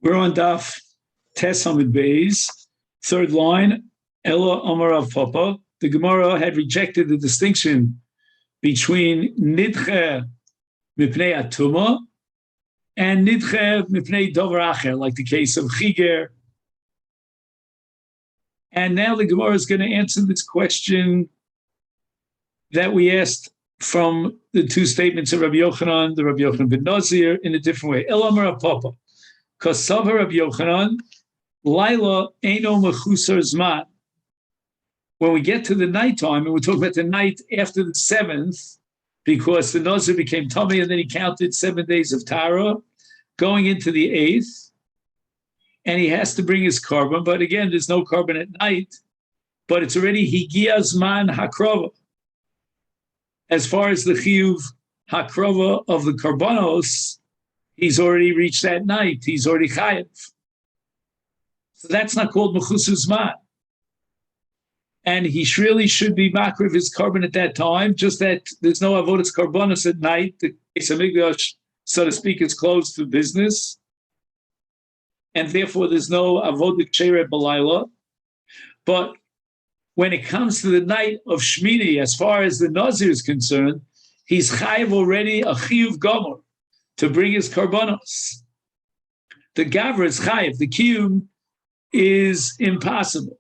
We're on Daf Tes Hamid Beis, third line. Ella Amar Rav Papa. The Gemara had rejected the distinction between Nidche Mipnei Atuma and Nidche Mipnei Dover Acher, like the case of Chagigah. And now the Gemara is going to answer this question that we asked from the two statements of Rabbi Yochanan, the Rabbi Yochanan ben Nazir, in a different way. Ela Amar Rav Papa. Kasav Rabbi Yochanan, Laila Eino Mechusar Zman. When we get to the nighttime, and we're talking about the night after the seventh, because the Nazir became tummy, and then he counted 7 days of Tara, going into the eighth, and he has to bring his carbon. But again, there's no carbon at night, but it's already Higia Zman Hakrova. As far as the Chiyuv Hakrova of the Karbanos, he's already reached that night. He's already Chayav. So that's not called Mechusar Zman. And he really should be makriv his carbon at that time, just that there's no avodas karbanos at night. The Beis Hamikdash, so to speak, is closed for business. And therefore there's no avodah ksheira b'layla. But when it comes to the night of Shmini, as far as the Nazir is concerned, he's chayiv already a chiyuv gomer to bring his karbanos. The gavra is chayiv, the kiyum is impossible.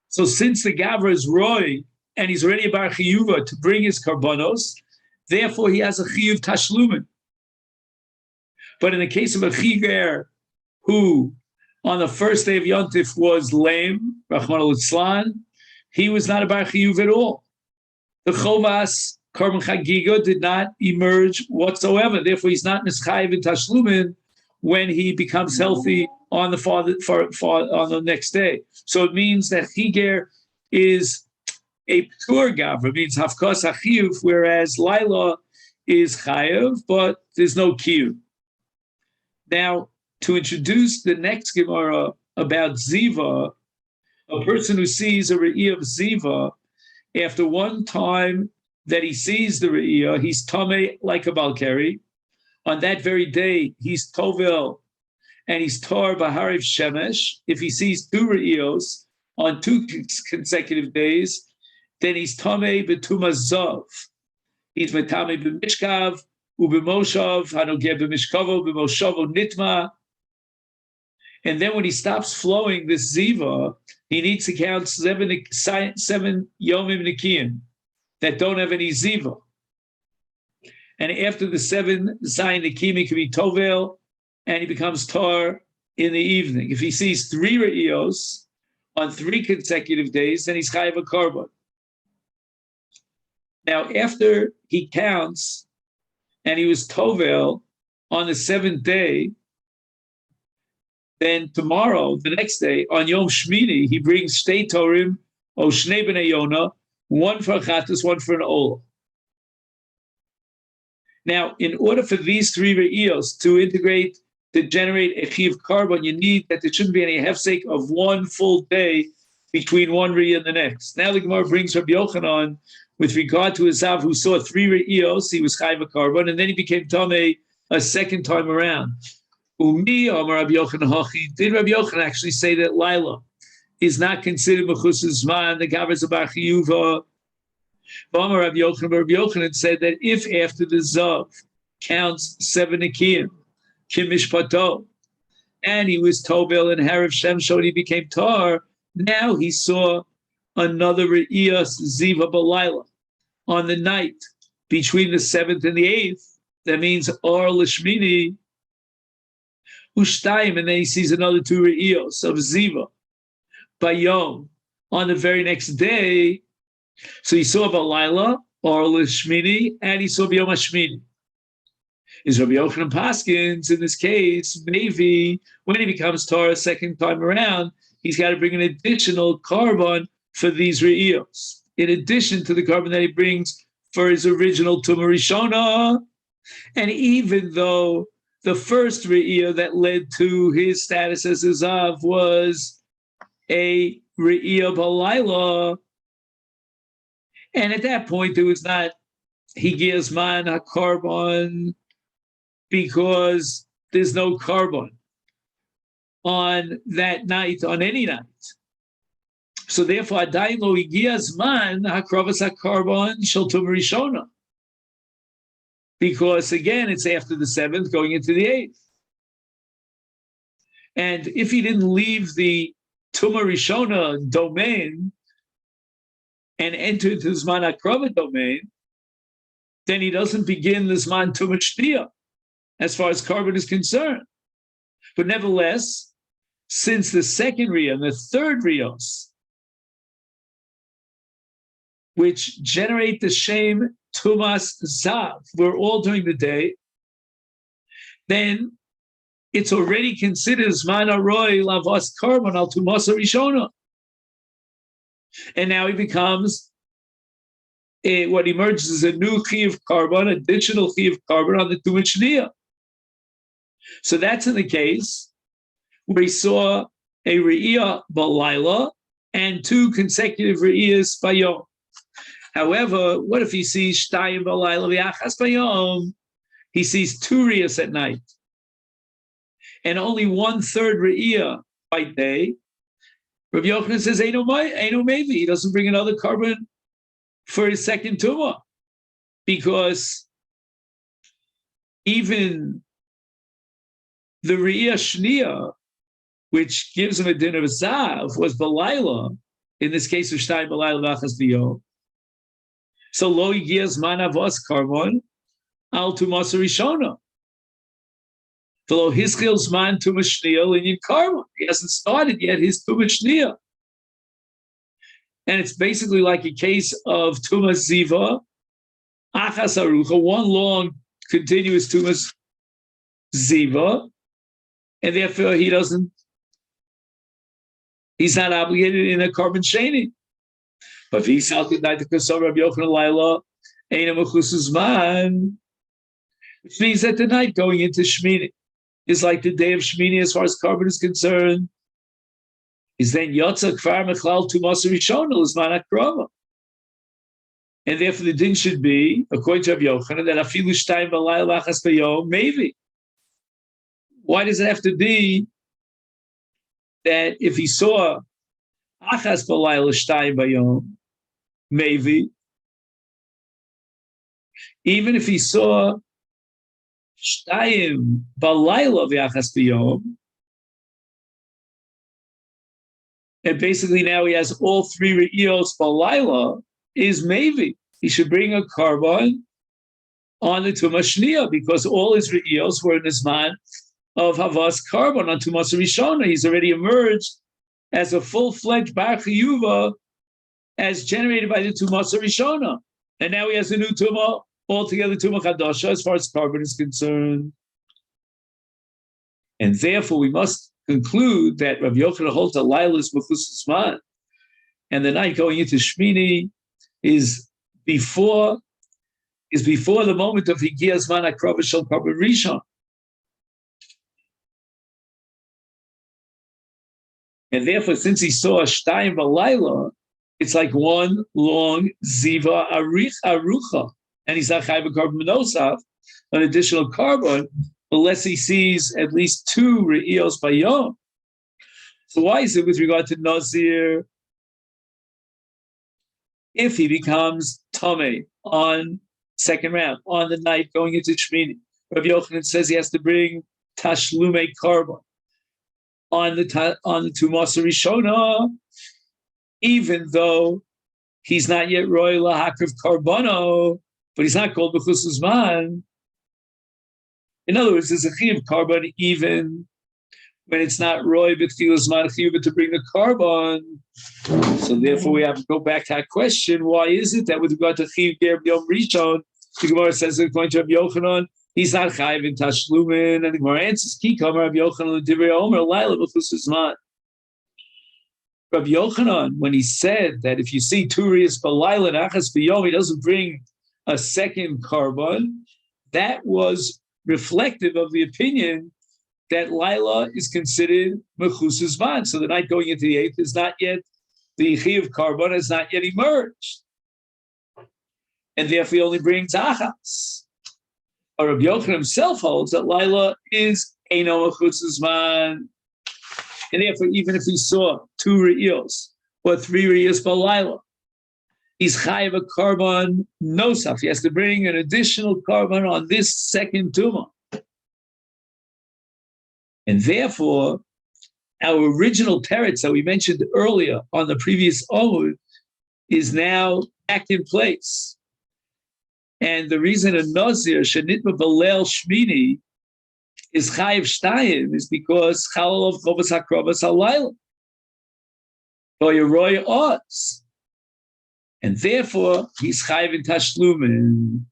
So since the gavra is roy and he's already a bar chiyuva to bring his karbanos, therefore he has a chiyuv tashlumin. But in the case of a chiger who on the first day of Yontif was lame, Rahman al-Islan, he was not a bar chiyuv at all. The chovas carbon Chagigah did not emerge whatsoever. Therefore, he's not nischayiv in tashlumin when he becomes healthy on the on the next day. So it means that Chagigah is a pure gavra, means hafkas hachiyuv, whereas Laila is chayiv, but there's no kiyuv. Now, to introduce the next Gemara about Ziva, a person who sees a re'iyah of Ziva, after one time that he sees the re'iyah, he's tameh like a balkari. On that very day, he's tovel, and he's tar b'hariv shemesh. If he sees two re'iyos on two consecutive days, then he's tameh b'tumah zav. He's metameh b'mishkav, u'b'moshav, hanogeh b'mishkavo, b'moshavo nitma. And then when he stops flowing this ziva, he needs to count seven yomim nikiyim that don't have any ziva. And after the 7 zayin nikiyim, he can be tovel, and he becomes tar in the evening. If he sees 3 re'iyos on 3 consecutive days, then he's chayav a carbon. Now, after he counts, and he was tovel on the 7th day, then tomorrow, the next day, on Yom Shmini, he brings shtei torim, o shnei b'nei yona, 1 for a chatas, 1 for an olah. Now, in order for these 3 re'iyos to integrate, to generate a chiv carbon, you need that there shouldn't be any hefsek of 1 full day between one re'iyah and the next. Now the Gemara brings Rabbi Yochanan with regard to his Zav who saw 3 re'iyos, he was chayiv carbon, and then he became tameh a second time around. Umi Amar Rabbi Yochanan Hachi. Did Rabbi Yochanan actually say that Laila is not considered mechusar zman? The gavra is a bar chiyuva. Amar Rabbi Yochanan said that if after the zav counts 7 nikiyim, kim mishpato, and he was tobel and hariv shemsho, and he became tar, now he saw another re'iyas ziva b'layla on the night between the 7th and the 8th. That means or lishmini. Ushtayim, and then he sees another 2 re'iyos of ziva bayom on the very next day. So he saw Balayla or Lishmini, and he saw B'yom HaShmini. Is Rabbi Yochanan Paskins in this case? Maybe when he becomes Torah a second time around, he's got to bring an additional carbon for these re'iyos, in addition to the carbon that he brings for his original Tumah Rishona. And even though the first re'iyah that led to his status as a Zav was a re'iyah Balayla, and at that point there was not Higia Zman HaKarbon because there's no carbon. on that night, on any night. So therefore, Adayin lo higia zman hakrovas hakarbon shel Tumah Rishona. Because again, it's after the 7th, going into the 8th. And if he didn't leave the Tumah Rishona domain and enter into the Zman HaKrova domain, then he doesn't begin the Zman Tumah Shtiyah, as far as Karban is concerned. But nevertheless, since the second Riyah and the third Riyos, which generate the shame Tumas Zav, we're all during the day, then it's already considered Zman Aroy Lavas Karban al Tumas Rishona. And now he becomes what emerges as a new Chiv Karban, additional Chiv Karban on the Tumah Shniyah. So that's in the case where he saw a Re'iyah Balayla and 2 consecutive Re'iyahs Bayom. However, what if he sees Shtayim Balayla V'achas Bayom? He sees 2 Re'iyahs at night and only 1/3 Re'iyah by day. Rabbi Yochanan says, Eino maybe. He doesn't bring another Karban for his second Tumah, because even the Re'iyah Shniyah, which gives him a din of Zav, was Balayla, in this case of Shtayim Balayla V'achas Bayom. So lo higia zman avos Karban al Tumas Rishona. V'lo hischil zman Tumah Shniyah l'inyan Karban. He hasn't started yet his Tumah Shniyah. And it's basically like a case of Tumah Ziva, Achas Arucha, one long continuous Tumah Ziva, and therefore he's not obligated in a Karban Sheni. But if he's out the night to Kasar Rabbi Yochanan Laila, Eina Mechus Zman, which means that the night going into Shmini is like the day of Shmini as far as Karban is concerned, is then Yotza Kfar Mechlal Tumas Rishona L'Zman HaKrova. And therefore the din should be, according to Rabbi Yochanan, that Afilu Shtayim Balayla V'achas Bayom, maybe. Why does it have to be that if he saw Achas Balayla Shtayim Bayom, maybe, even if he saw Shtayim Balayla V'achas Bayom, and basically now he has all 3 Re'iyos Balayla, is maybe he should bring a Karban on the Tumah Shniyah, because all his Re'iyos were in his man of Havas Karban on Tumas Rishona. He's already emerged as a full-fledged Bar Chiyuva as generated by the Tumas Rishona. And now he has a new Tumah, altogether Tumah Chadasha, as far as Karban is concerned. And therefore we must conclude that Rabbi Yochanan holds a Lailas Mechus Zman, and the night going into Shmini is before the moment of Higia Zman HaKrova Shel Karban Rishon. And therefore, since he saw Shtayim Balayla, it's like one long Ziva Arucha, and he's not Chayv Karban Nosaf, an additional Karban, unless he sees at least 2 Re'iyos Bayom. So why is it with regard to Nazir, if he becomes Tameh on second round, on the night going into Shmini? Rabbi Yochanan says he has to bring Tashlume Karban on the Tumas Rishona, even though he's not yet Roy Lahakriv Karbano, but he's not called B'chus Zman. In other words, there's a Chiv Karban even when it's not Roy B'chil Zman Chiv to bring the Karban. So therefore we have to go back to that question, why is it that with regard to Chiv Ger B'Yom Rishon, the Gemara says according to Rabbi Yochanan, he's not chayiv in tashlumin, and the Gemara answers, Ki kamar Rabbi Yochanan l'divrei Omer Laila b'chus zman. Rabbi Yochanan, when he said that if you see 2 Re'iyos Balayla and Achas B'Yom, he doesn't bring a second Karban, that was reflective of the opinion that Laila is considered mechus zman. So the night going into the 8th is not yet, the Chiyuv Karban has not yet emerged. And therefore he only brings Achas. Rabbi Yochanan himself holds that Laila is Eino Mechutz Zman. And therefore, even if he saw 2 re'iyos or 3 re'iyos b'layla, he's chayiv a korban nosaf. He has to bring an additional korban on this second tumah. And therefore, our original teretz that we mentioned earlier on the previous Omud is now back in place. And the reason a Nazir shenitma b'leil shmini is chayiv shtayim is because chalal of chovas hakrobas halayla. Toyeroy odds. And therefore, he's chayiv in tashlumin.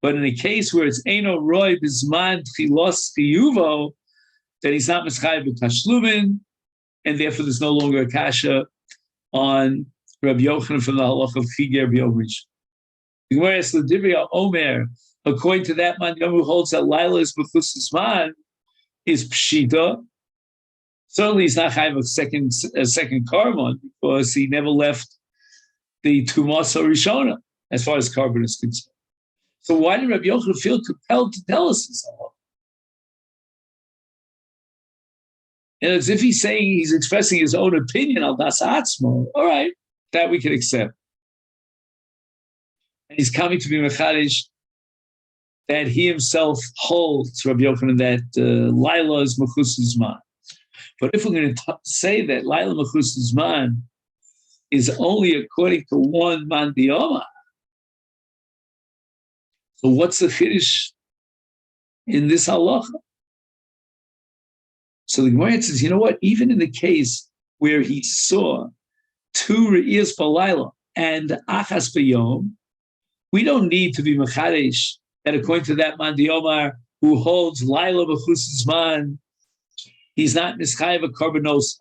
But in a case where it's eino roy bizman tchilos chiyuvo, then he's not mischayiv in tashlumin, and therefore there's no longer a kasha on Rabbi Yochanan from the halach of Chiger b'yom rishon. The Gemara asks L'divrei Omer, according to that man who holds that Laila is b'chus zman, is pshita. Certainly, he's not chayiv a second korban because he never left the tumas rishona as far as korban is concerned. So why did Rabbi Yochanan feel compelled to tell us this? And as if he's saying he's expressing his own opinion al das atzmo. All right, that we can accept. And he's coming to be mechadish that he himself holds, Rabbi Yochanan, that Laila is mechus zman. But if we're going to say that Laila mechus zman is only according to one man diyoma, so what's the chiddush in this halacha? So the Gemara says, you know what? Even in the case where he saw 2 re'iyos b'layla and achas b'yom, we don't need to be mechadesh that according to that man diyomar who holds Laila b'chus zman, he's not mischayev a korbanos.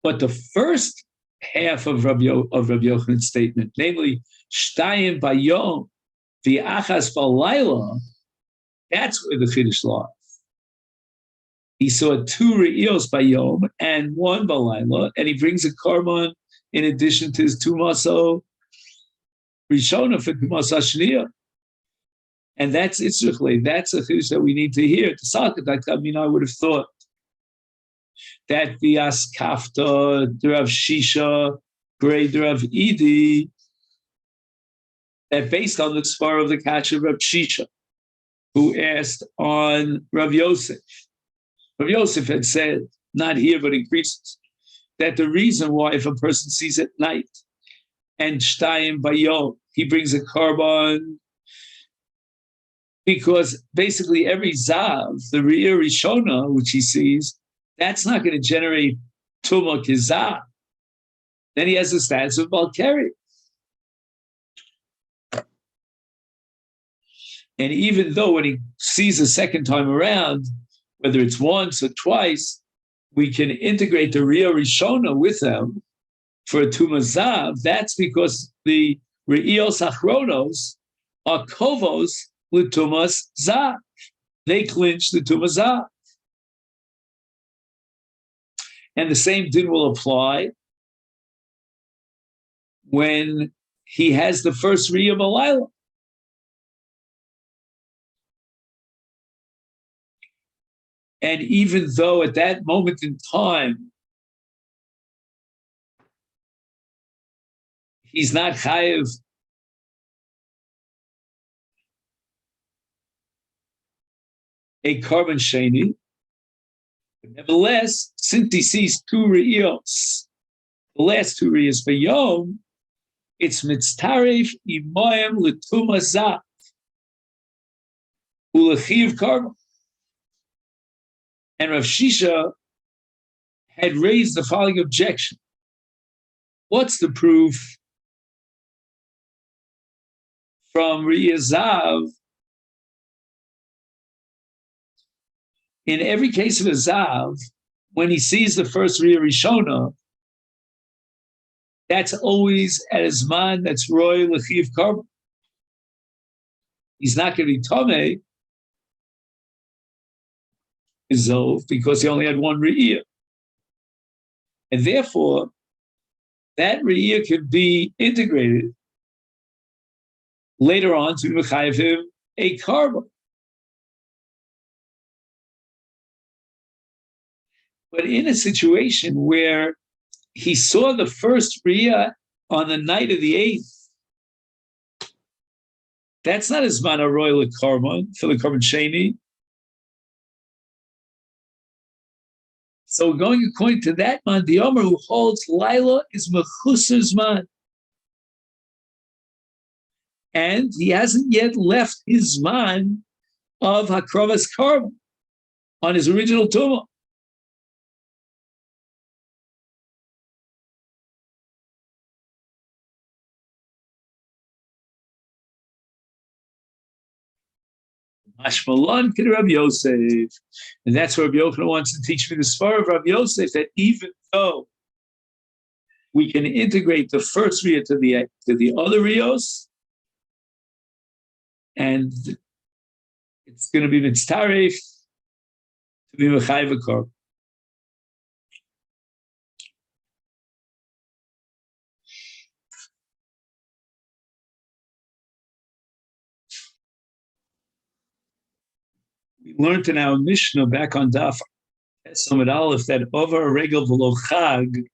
But the first half of Rabbi Yochanan's statement, namely shtayim bayom v'achas b'layla, that's where the chiddush lies. He saw 2 re'iyos bayom and 1 b'layla, and he brings a korban in addition to his tumaso rishona for tumas hashniya. And that's itzrichle. That's a chiddush that we need to hear. To Salkadak, I mean, I would have thought that the Askafta, the Rav Shisha, grade Rav Idi, that based on the spar of the catch of Rav Shisha, who asked on Rav Yosef. Rav Yosef had said, not here, but in Greece, that the reason why if a person sees at night and shtayim bayom, he brings a korban, because basically every zav, the re'ir rishona, which he sees, that's not going to generate tumah kizav. Then he has the status of balkari. And even though when he sees a second time around, whether it's once or twice, we can integrate the Ria Rishona with them for a Tumah Zav, that's because the Re'ios Achronos are Kovos with Tumas Zav. They clinch the Tumah Zav. And the same din will apply when he has the first Ria Malayla. And even though at that moment in time, he's not chayiv a korban sheni, but nevertheless, since he sees 2 re'iyos, the last 2 re'iyos b'yom, it's mitztaref imoyim l'tuma zav u'lechiv korban. And Rav Shisha had raised the following objection. What's the proof from Riyazav? In every case of a Zav, when he sees the first Riyah Rishona, that's always at his man, that's Roy Lechiv Karma. He's not going to be Tomei, Zov, because he only had 1 Re'iyah. And therefore, that Re'iyah could be integrated later on to Mechayev him a Karma. But in a situation where he saw the first Riyah on the night of the 8th, that's not his man royal karma for the karma sheni. So going according to that man, the Omer who holds Laila is Mechusar's man. And he hasn't yet left his man of Hakravas karma on his original tumah. Ashmalan Kid Rabbi Yosef. And that's where Rabbi Yochanan wants to teach me the Svar of Rabbi Yosef, that even though we can integrate the first Riyah to the other Riyos, and it's going to be mitzaref to be mechayiv korban. We learned in our Mishnah back on Daf Samad Aleph that over a regel v'lo chag,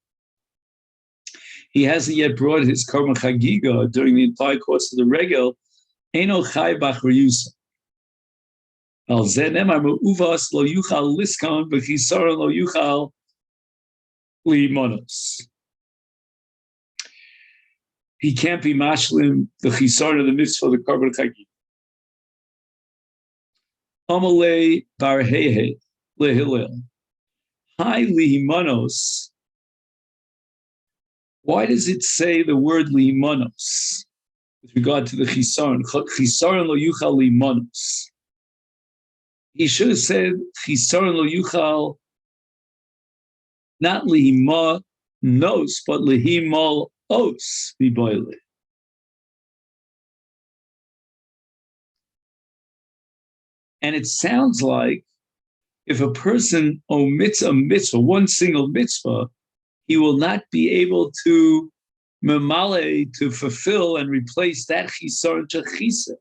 he hasn't yet brought his karma Chagigah during the entire course of the regel. Eino chay bach reyusa. Al zeh nemar me'uvas lo yuchal liskon v'chisaron lo yuchal li'monos. He can't be mashlim the chisaron of the mitzvah, the karma Chagigah. Amalei bar hehe lehilel. Hi lihimanos. Why does it say the word lihimanos with regard to the chisaron? Chisaron lo yuchal lihimanos. He should have said chisaron lo yuchal, not lihimanos, but lihimal os biboile. And it sounds like if a person omits a mitzvah, one single mitzvah, he will not be able to memale, to fulfill and replace that chisaron chachisa.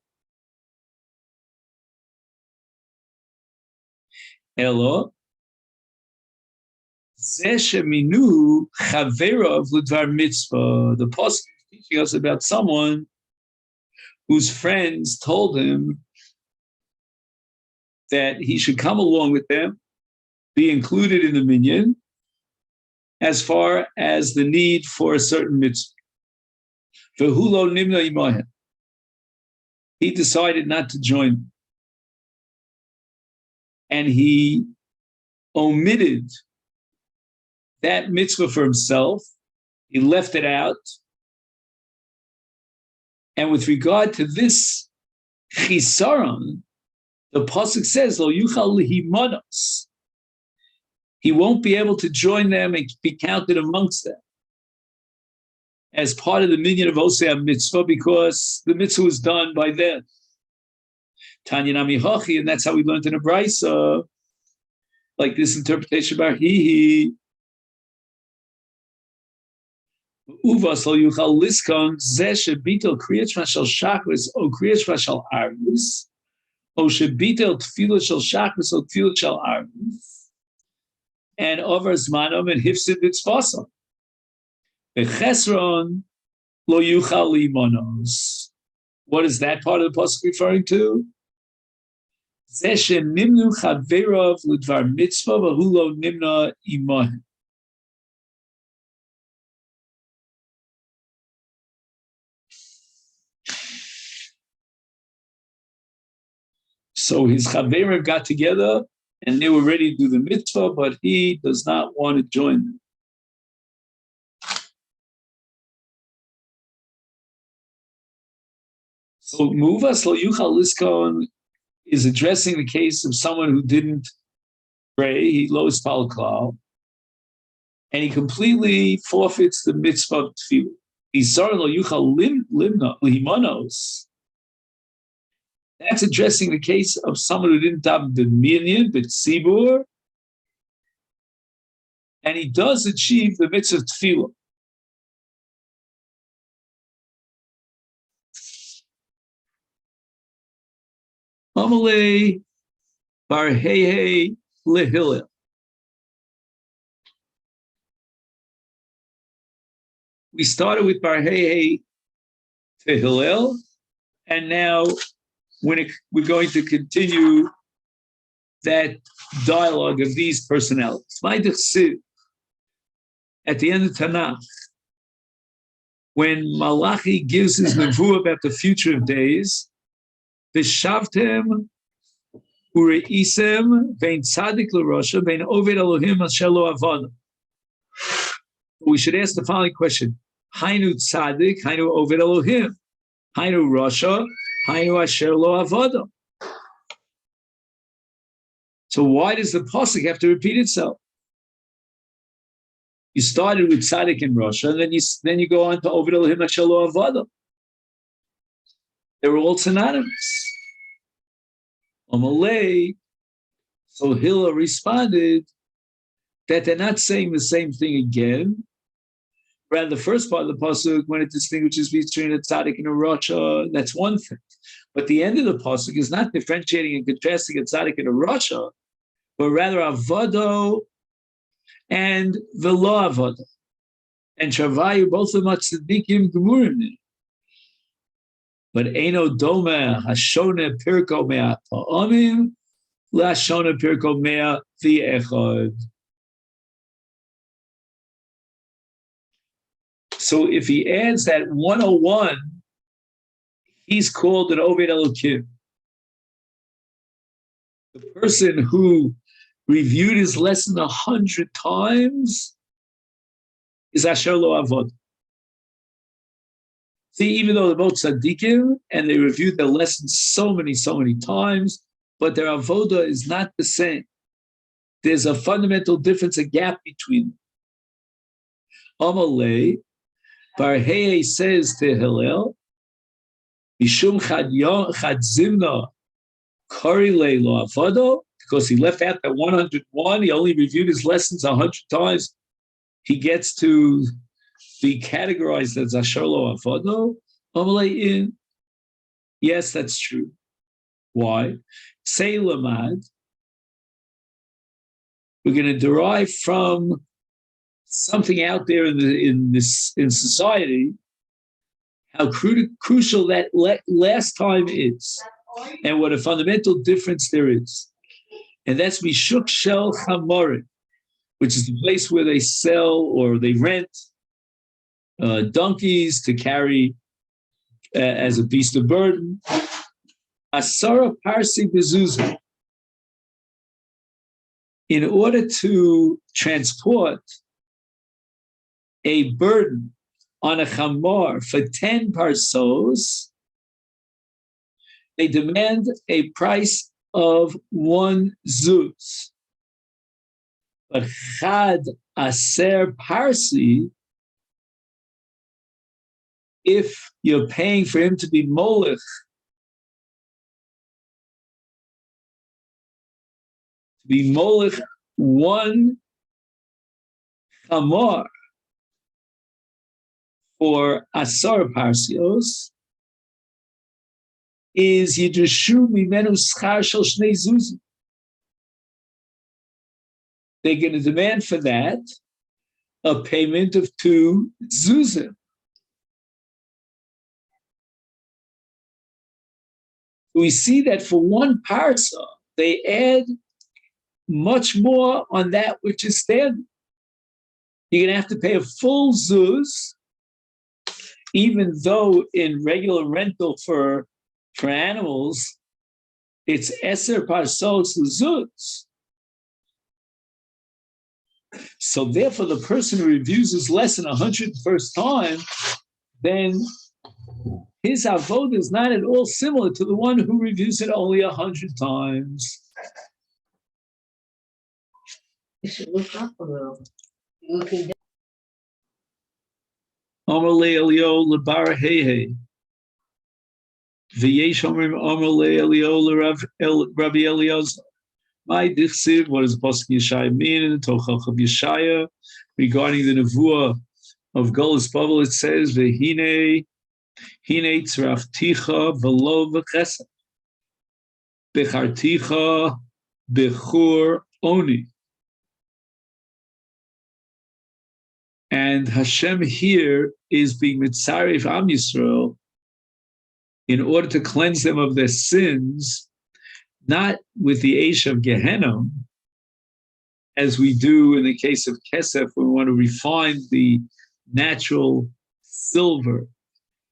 Elo, zeh sheminu chaverov l'dvar mitzvah. The pasuk is teaching us about someone whose friends told him that he should come along with them, be included in the minyan, as far as the need for a certain mitzvah. Vehulo nimna imahem. He decided not to join them. And he omitted that mitzvah for himself. He left it out. And with regard to this chisaron, the pasuk says, "Lo yuchal lihimanos." He won't be able to join them and be counted amongst them as part of the minyan of Osei mitzvah, because the mitzvah was done by them. Tanya nami hachi, and that's how we learned in a brisa, like this interpretation bar hihi. Uvas lo yuchal liskon zeh shebitel kriyat shma shel shachris o kriyat shma shel arvis. O shebitel tefillah shel shachris o tefillah shel arvis, and over zmanom and hifsid mitzvasam. Bechesron lo yuchal limanos. What is that part of the pasuk referring to? Zeh shenimnu chaverov l'dvar mitzvah v'hu lo nimna imahem. So his chaverim got together and they were ready to do the mitzvah, but he does not want to join them. So Muvas Lo Yuchal Liskon is addressing the case of someone who didn't pray, he lost Palklal, and he completely forfeits the mitzvah of tefillah. Isar Lo Yuchal Limna Lihimanos. That's addressing the case of someone who didn't have the minyan, but tzibur, and he does achieve the mitzvah of tefillah. Amalei bar hehe lehilel. We started with Bar Hey to Hillel, and now we're going to continue that dialogue of these personalities. At the end of Tanakh, when Malachi gives his nevuah about the future of days, V'shavtem ureisem vein tzadik l'rosha vein oved Elohim asher lo avada. We should ask the following question: Hainu tzadik, hainu oved Elohim, hainu rosha, hainu asher lo avada. So why does the pasuk have to repeat itself? You started with Tzaddik and Rasha, and then you go on to Oved Elohim Asher Lo Avada. They're all synonymous. Amalei, so Hillel responded that they're not saying the same thing again. Rather, the first part of the pasuk, when it distinguishes between a Tzaddik and a Rasha, that's one thing. But the end of the pasuk is not differentiating and contrasting a Tzaddik and a Rasha, but rather Avado and the law avodah, and Shavayu, both of them are tzaddikim gemurim. But Eino Doma Hashona Pirko Mea Pa'amim LaShona Pirko Mea the Echad. So if he adds that 101, he's called an Oved Elokim. The person who reviewed his lesson 100 times is Asher Lo Avod. See, even though they're both tzaddikim and they reviewed their lessons so many times, but their avoda is not the same. There's a fundamental difference, a gap between them. Amalei, Barhei says to Hillel, Mishum chad zimna kari le lo avodo, because he left out that 101, he only reviewed his lessons 100 times. He gets to be categorized as Asher Lo Avodo. Amalei, yes, that's true. Why? Say Lamad, we're going to derive from something out there in society how crucial that last time is, and what a fundamental difference there is. And that's Mishuk Shel Chamorim, which is the place where they sell or they rent donkeys to carry as a beast of burden. Asara Parsi Bezuzah. In order to transport a burden on a chamor for 10 parsos, they demand a price of 1 zuz. But chad aser parsi, if you're paying for him to be molech, to be 1 chamor for asar parsios, is yidreshu mimenu schar shel shnei zuzim. They're going to demand for that a payment of 2 zuzim. We see that for 1 parsa, they add much more on that which is standard. You're going to have to pay a full zuz, even though in regular rental for animals, it's eser parsos zuz. So therefore, the person who reviews his lesson 101st time, then his avodah is not at all similar to the one who reviews it only 100 times. You should look up a little. Looking down. Amalei Elio lebar hehe. V'yesh omrim Amalei Elio Rabbi Elio's. My dichsiv, what does the Pasuk Yeshaya mean in the Tochach of Yeshaya regarding the nevuah of Golus Bavel? It says, "V'hine tzrafticha v'lo v'chesed, becharticha bechur oni." And Hashem here is being mitzaref Am Yisrael in order to cleanse them of their sins, not with the Eish of Gehenna, as we do in the case of Kesef, when we want to refine the natural silver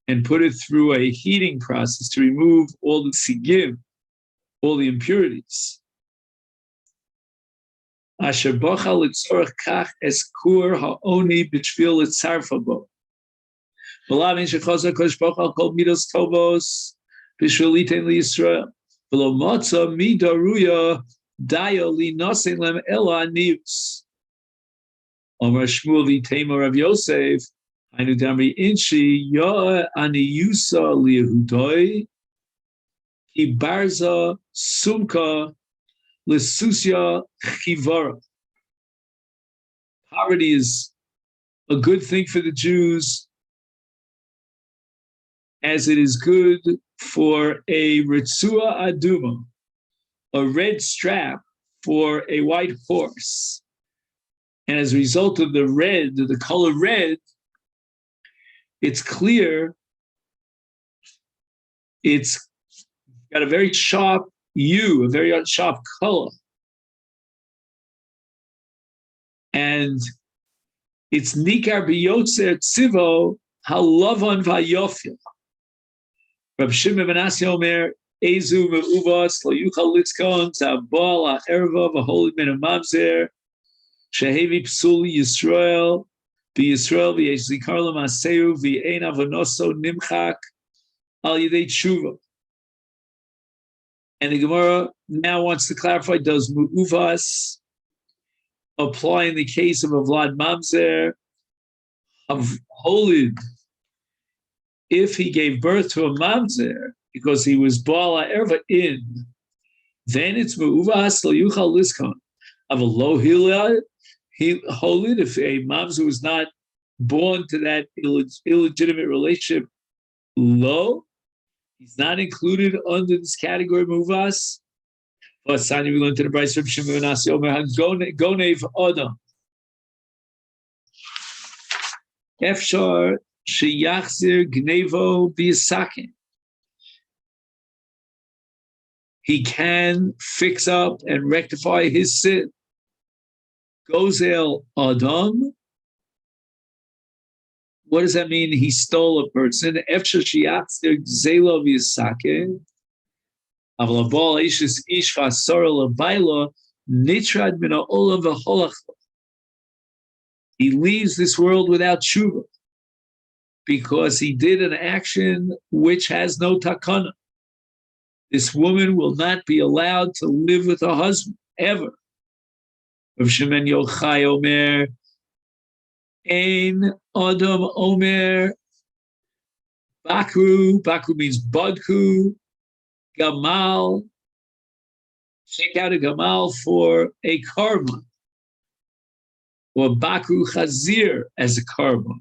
and put it through a heating process to remove all the sigim, all the impurities. Asher bocha litzorach kach eskur ha'oni b'tshvil litzarfa bo. V'lav in shechoza kodesh bocha kol midos tovos b'shvil litein liYisrael. V'lo motza midaruya dayo li nosen lem ela nius. Omer Shmuel v'tema Rav Yosef Hainu damri inchi ya ani yusa liyehudoi ki barza sumka Lesusia chivara. Poverty is a good thing for the Jews, as it is good for a ritzua aduma, a red strap for a white horse. And as a result of the red, the color red, it's clear it's got a very sharp a very sharp color. And it's nikar biyotzer tzivo halavon vayofil. Rab Shimon ben Asi Omer, Ezu me'uvas lo yuchal litzkon tabal ha'erva v'holit min ha'mamzer shehevi psuli Yisrael v'Yisrael v'yesh zikar l'maseu v'yein avonoso nimchak al yidei tshuva. And the Gemara now wants to clarify, does mu'uvas apply in the case of a Vlad Mamzer, of Holid, if he gave birth to a Mamzer, because he was Bala Erva in, then it's mu'uvas lo yuchal liskon. Of a lo Holid, if a Mamzer was not born to that illegitimate relationship, he's not included under this category of muvas. But Sani, we learned to the Bryce of Shimon ben Asi Omer Gonev Adam. Efshar sheyachzir gnevo b'yisakin. He can fix up and rectify his sin. Gozel Adam. What does that mean? He stole a person. He leaves this world without tshuva because he did an action which has no takana. This woman will not be allowed to live with her husband ever. Rav Shimon Yochai Omer, Ein Adam Omer Bakru. Bakru means Badku. Gamal. Check out a Gamal for a karma. Or Bakru Chazir as a karma.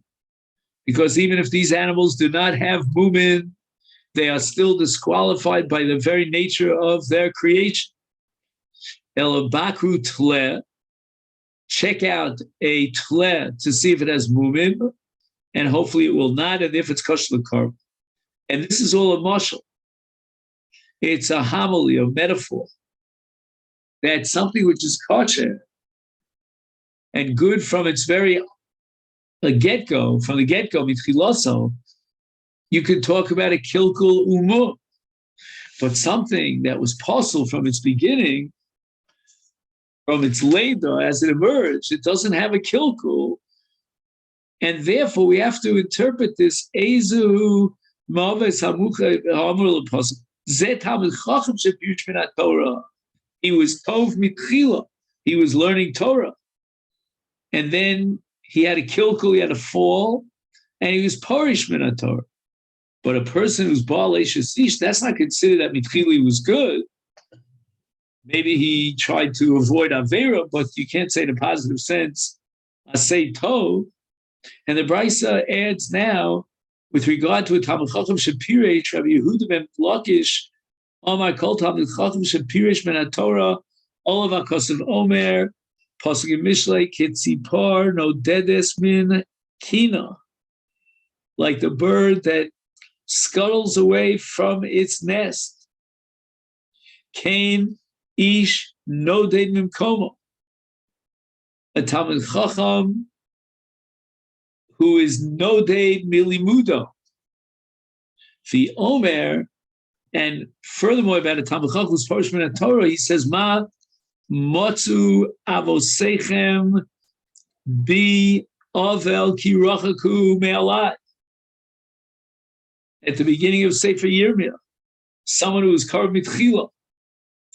Because even if these animals do not have mumin, they are still disqualified by the very nature of their creation. El Bakru Tle. Check out a tle to see if it has mumin, and hopefully it will not, and if it's kosher karma. And this is all a mashal. It's a homily, a metaphor. That something which is kosher and good from its very get-go, from the get-go, mitchiloso, you could talk about a kilkul umu. But something that was possible from its beginning, from its labor as it emerged, it doesn't have a kilkul. And therefore, we have to interpret this Ezu Maves Hamucha Hamur L'Posel. Zet Hamid Chacham Shepiyush Minat Torah. He was Tov Mitchila. He was learning Torah. And then he had a kilkul, he had a fall, and he was Parish Minat Torah. But a person who's Baal Eishasish, that's not considered that Mitchila was good. Maybe he tried to avoid Avera, but you can't say in a positive sense, Asay Tov. And the Brisa adds now, with regard to a Talmud Chacham Shapirech, Rabbi Yehuda ben Lakish, Omar Kol Talmud Chacham Shapirech ben HaTorah, Olav HaKosav Omer, Pasuk in Mishlei, Kitzipar, no Dedes Min, kina, like the bird that scuttles away from its nest. Kain ish noded mimkomo, a Talmid Chacham who is noded milimudo. The Omer, and furthermore about a Talmid Chacham who's Parish Min Torah, he says, Ma motzu avosechem bi avel ki rachaku me'alai. At the beginning of Sefer Yirmiyah, someone who was carved mitchila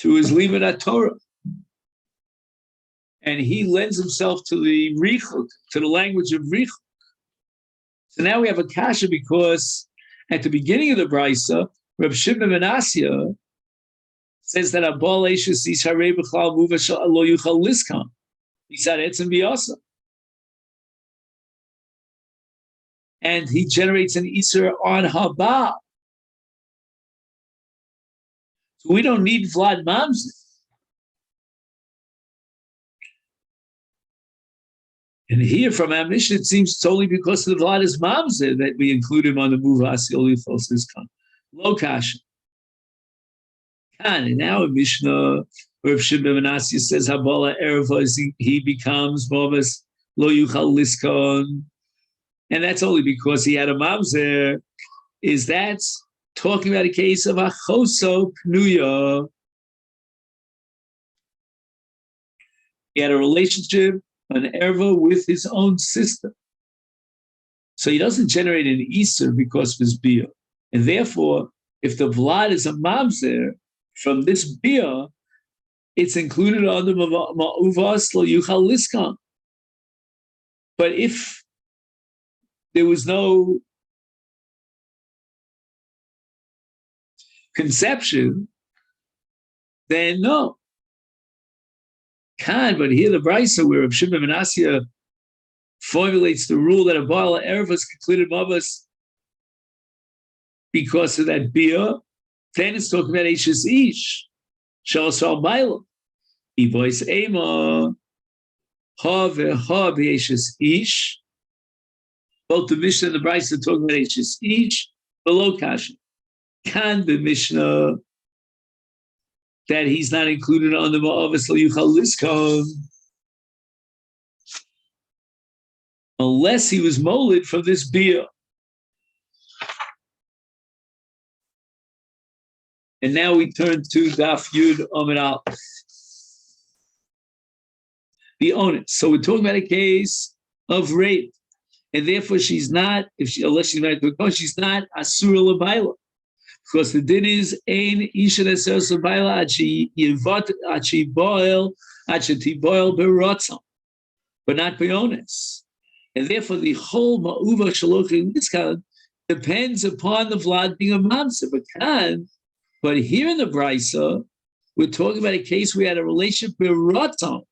through his limud Torah, and he lends himself to the richuk, to the language of richuk. So now we have a kasha because at the beginning of the brisa, Reb Shimon ben Asya says that Abal Eishes is Harei B'Chlal Muva Lo Yuchal Liskan. He said Etzem Biyasa, and he generates an Isser on Haba. So we don't need Vlad Mamzer. And here from our mission, it seems it's only because of the Vlad is Mamzer that we include him on the Muvas Yolichos Liskan. Lo Kasha. And now in Mishnah, Rav Shimon ben Asya says, Habala Ereva, he becomes Mavas Lo Yuchal Liskon. And that's only because he had a mamzer. Is that talking about a case of Achoso Pnuya? He had a relationship, an erva with his own sister. So he doesn't generate an Easter because of his bia. And therefore, if the Vlad is a mamzer, from this bia, it's included on the Ma'uvas Lo Yuchal Liskan. But if there was no conception, then no. But here the brisa where Reb Shimon ben Asya formulates the rule that a Baal Erev is concluded Mavas because of that bia, then it's talking about Eishes Ish, Shalasal Baila. Ivois Ema, Ha ve'ha be'Eishes Ish. Both the Mishnah and the Brisa are talking about Eishes Ish, below Kasha. Can the Mishnah that he's not included on the Ma'avas Lo Yuchal Liskan unless he was moled from this bia. And now we turn to Daf Yud Amud Aleph. The onus. So we're talking about a case of rape, and therefore she's not, unless she's married to a kohen, she's not asura l'bayla, because the din is ein isha neseres l'bayla ad she boil beratzon, but not be'onus. And therefore the whole ma'uva shalochim niskan depends upon the vlad being a mamzer, but here in the brisa, we're talking about a case where we had a relationship with Raton.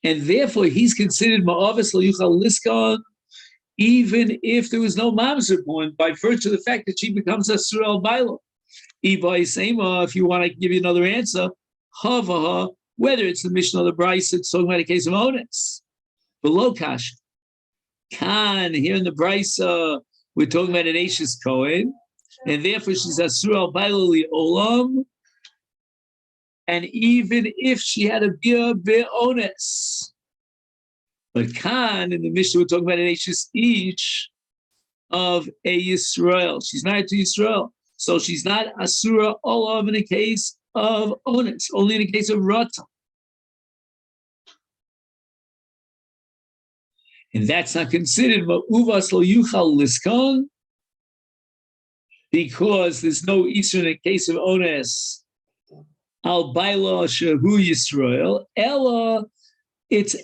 And therefore, he's considered Ma'avis Lo Yuchal Liskan, even if there was no mamzer born, by virtue of the fact that she becomes a Surah Baila. If you want, I can give you another answer. Havaha, whether it's the Mishnah or the Brisa, it's talking about a case of onus. Below Kasha. Kan, here in the Brisa, we're talking about an Ashes Kohen. And therefore she's Asura Bailali Olam. And even if she had a bia be'ones. But Khan, in the Mishnah, we're talking about an Ashes each of a Yisrael. She's married to Yisrael. So she's not Asura Olam in a case of ones, only in a case of Rata. And that's not considered Ma'uvas Lo Yuchal Liskan, because there's no Isra in a case of Ones, Al Baila Shehu Yisrael, Ella, it's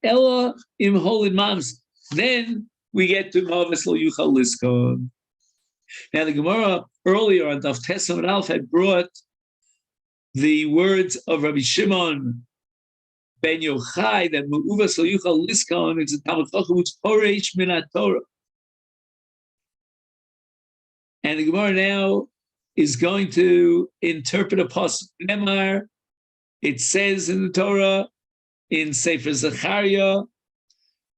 Ella Im Holid Mams. Then we get to Ma'uvas Lo Yuchal Liskan. Now the Gemara earlier on Daf Tes Amud Aleph had brought the words of Rabbi Shimon ben Yochai that Ma'uvas Lo Yuchal Liskan is a Talmid Chacham which Poreish Min Torah. And the Gemara now is going to interpret a pasuk. Nemar, it says in the Torah, in Sefer Zechariah,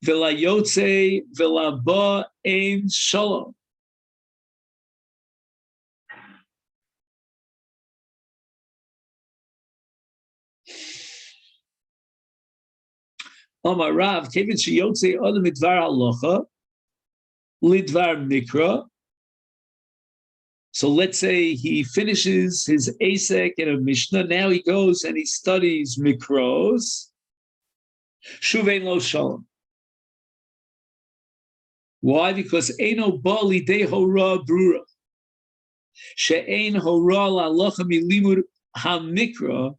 V'la yotze v'la ba ein shalom. Amar Rav, kevin sheyotze adam midvar halacha lidvar mikra. So let's say he finishes his Asek and a Mishnah. Now he goes and he studies Mikros. Shuvein lo shalom. Why? Because eino ba lidei hora brura. She'ein hora la'alocha milimud hamikra.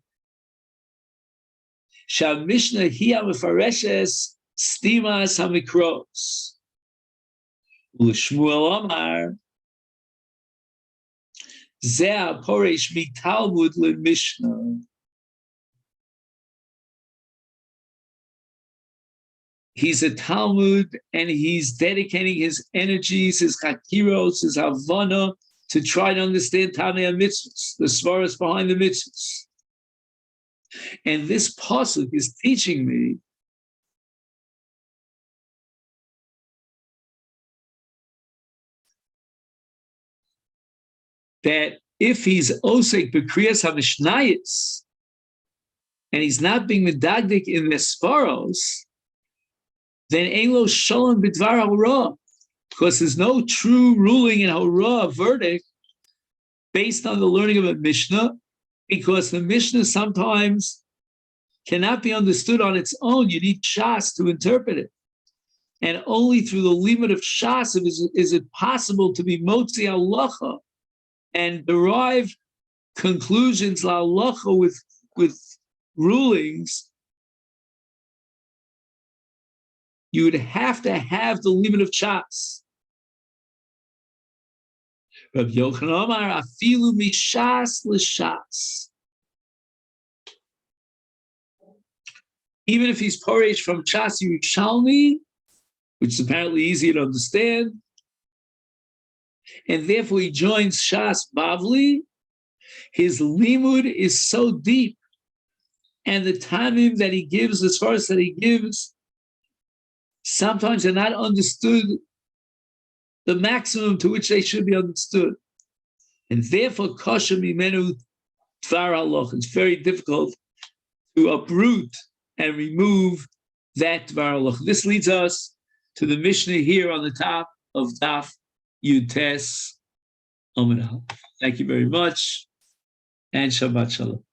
She'amishnah hiya mefareshes stimas hamikros. L'shmuel Amar. Zeh poresh mi Talmud leMishnah. He's a Talmud and he's dedicating his energies, his chakiros, his havana to try to understand Tanei mitzvahs, the svaras behind the mitzvahs. And this pasuk is teaching me that if he's osek b'kriyas hamishnayis and he's not being medagdik in the svaros, then ein lo shalom b'dvar hora, because there's no true ruling in hora, verdict, based on the learning of a Mishnah, because the Mishnah sometimes cannot be understood on its own. You need Shas to interpret it. And only through the limit of Shas is it possible to be motzi halacha and derive conclusions la halacha with rulings. You would have to have the limit of Shas. Rabbi Yochanan Amar afilu mishas l'shas. Even if he's poresh from Shas Yerushalmi, which is apparently easier to understand, and therefore he joins Shas Bavli, his limud is so deep, and the tamim that he gives, as far as that he gives, sometimes are not understood the maximum to which they should be understood. And therefore, kosher mimenu dvar halacha. It's very difficult to uproot and remove that dvar halacha. This leads us to the Mishnah here on the top of Daf Yutes Amud. Thank you very much, and Shabbat Shalom.